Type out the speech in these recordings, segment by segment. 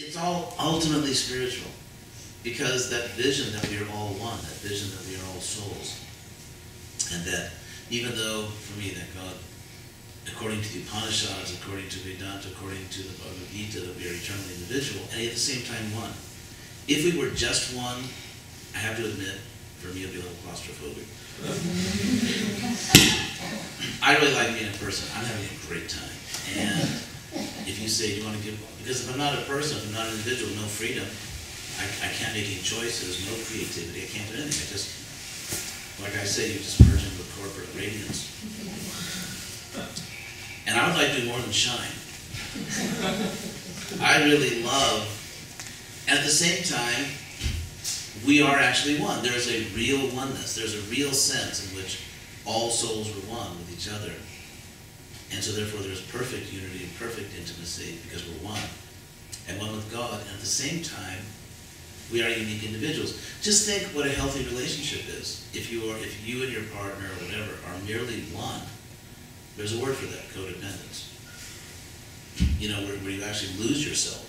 it's all ultimately spiritual, because that vision that we are all one, that vision that we are all souls, and that even though, for me, that God, according to the Upanishads, according to Vedanta, according to the Bhagavad Gita, that we are eternally individual, and at the same time one. If we were just one, I have to admit, for me, it would be a little claustrophobic. I really like being a person. I'm having a great time. And if you say, do you want to give, because if I'm not a person, if I'm not an individual, no freedom, I can't make any choices, no creativity, I can't do anything. I just, like I say, you just merge into a corporate radiance. And I would like to do more than shine. I really love, and at the same time, we are actually one. There's a real oneness. There's a real sense in which all souls are one with each other. And so therefore there's perfect unity and perfect intimacy because we're one. And one with God. And at the same time, we are unique individuals. Just think what a healthy relationship is. If you and your partner or whatever are merely one, there's a word for that, codependence. You know, where you actually lose yourself.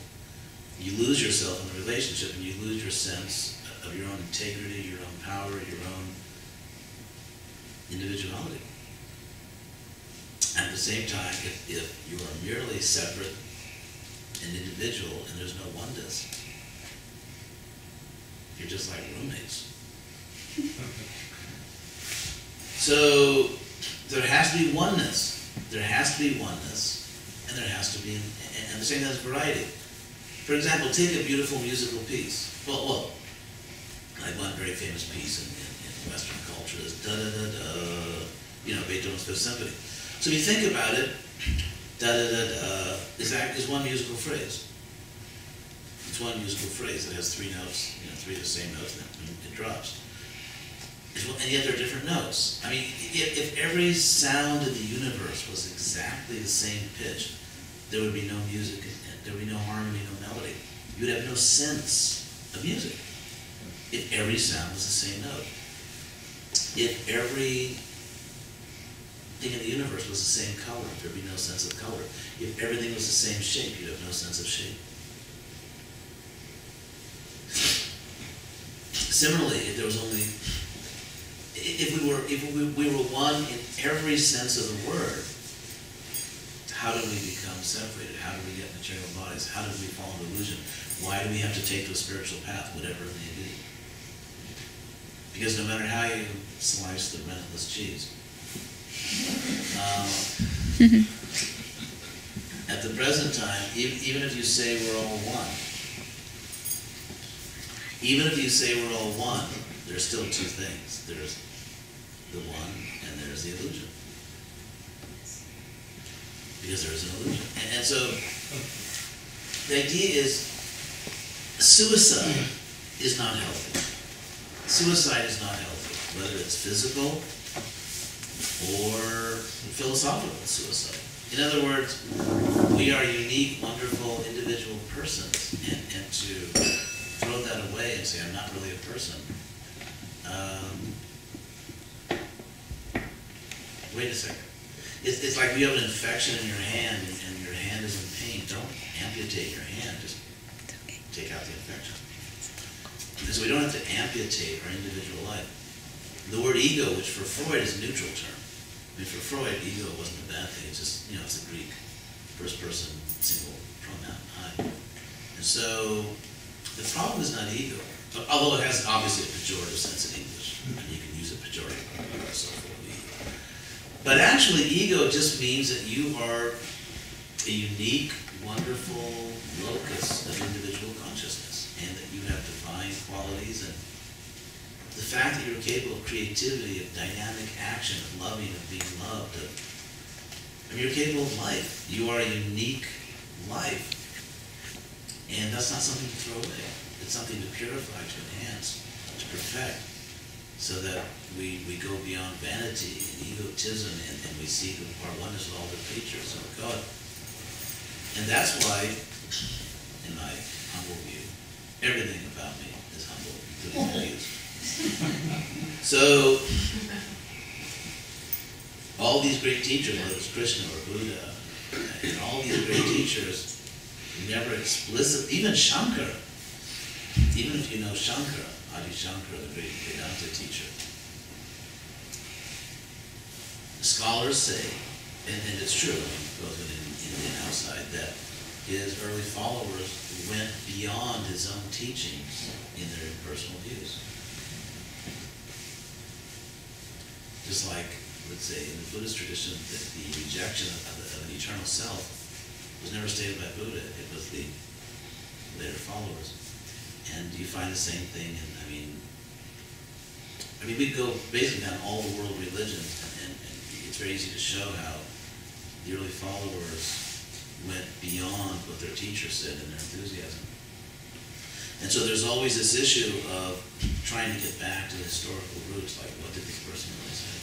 You lose yourself in the relationship and you lose your sense of your own integrity, your own power, your own individuality. And at the same time, if you are merely separate and individual and there's no oneness, you're just like roommates. So there has to be oneness. There has to be oneness, and there has to be, and the same as variety. For example, take a beautiful musical piece. Well, like one very famous piece in Western culture is da-da-da-da, you know, Beethoven's Fifth Symphony. So if you think about it, da-da-da-da is one musical phrase. It's one musical phrase that has three notes, you know, three of the same notes, and it drops. And yet there are different notes. I mean, if every sound in the universe was exactly the same pitch, there would be no music, there would be no harmony, no melody. You would have no sense of music. If every sound was the same note. If every thing in the universe was the same color, there'd be no sense of color. If everything was the same shape, you'd have no sense of shape. Similarly, if there was only, if we were one in every sense of the word, how do we become separated? How do we get material bodies? How do we fall into illusion? Why do we have to take to a spiritual path, whatever it may be? Because no matter how you slice the relentless cheese, at the present time, even if you say we're all one, even if you say we're all one, there's still two things. There's the one and there's the illusion. Because there is an illusion. And so the idea is suicide is not healthy. Suicide is not healthy, whether it's physical or philosophical suicide. In other words, we are unique, wonderful, individual persons, and to throw that away and say, I'm not really a person. Wait a second. It's like you have an infection in your hand and your hand is in pain. Don't amputate your hand, just take out the infection. And so we don't have to amputate our individual life. The word ego, which for Freud is a neutral term. I mean, for Freud, ego wasn't a bad thing. It's just, you know, it's a Greek first person single pronoun, I. And so the problem is not ego, although it has obviously a pejorative sense in English. And you can use a pejorative so forth. But actually, ego just means that you are a unique, wonderful locus of individual consciousness, and that you have divine qualities, and the fact that you're capable of creativity, of dynamic action, of loving, of being loved, I mean, you're capable of life. You are a unique life, and that's not something to throw away. It's something to purify, to enhance, to perfect, so that we go beyond vanity and egotism, and we see our oneness with all the creatures of God. And that's why, in my humble view, everything about me is humble, including my views. So, all these great teachers, whether it's Krishna or Buddha, and all these great teachers, never explicit, even Shankara, even if you know Shankara, Adi Shankara, the great Vedanta teacher, the scholars say, and it's true, I mean, both in India and outside, that his early followers went beyond his own teachings in their personal views. Just like, let's say, in the Buddhist tradition, that the rejection of an eternal self was never stated by Buddha, it was the later followers. And you find the same thing in, I mean, we go basically down all the world religions, and it's very easy to show how the early followers went beyond what their teacher said in their enthusiasm. And so there's always this issue of trying to get back to the historical roots, like what did this person really say?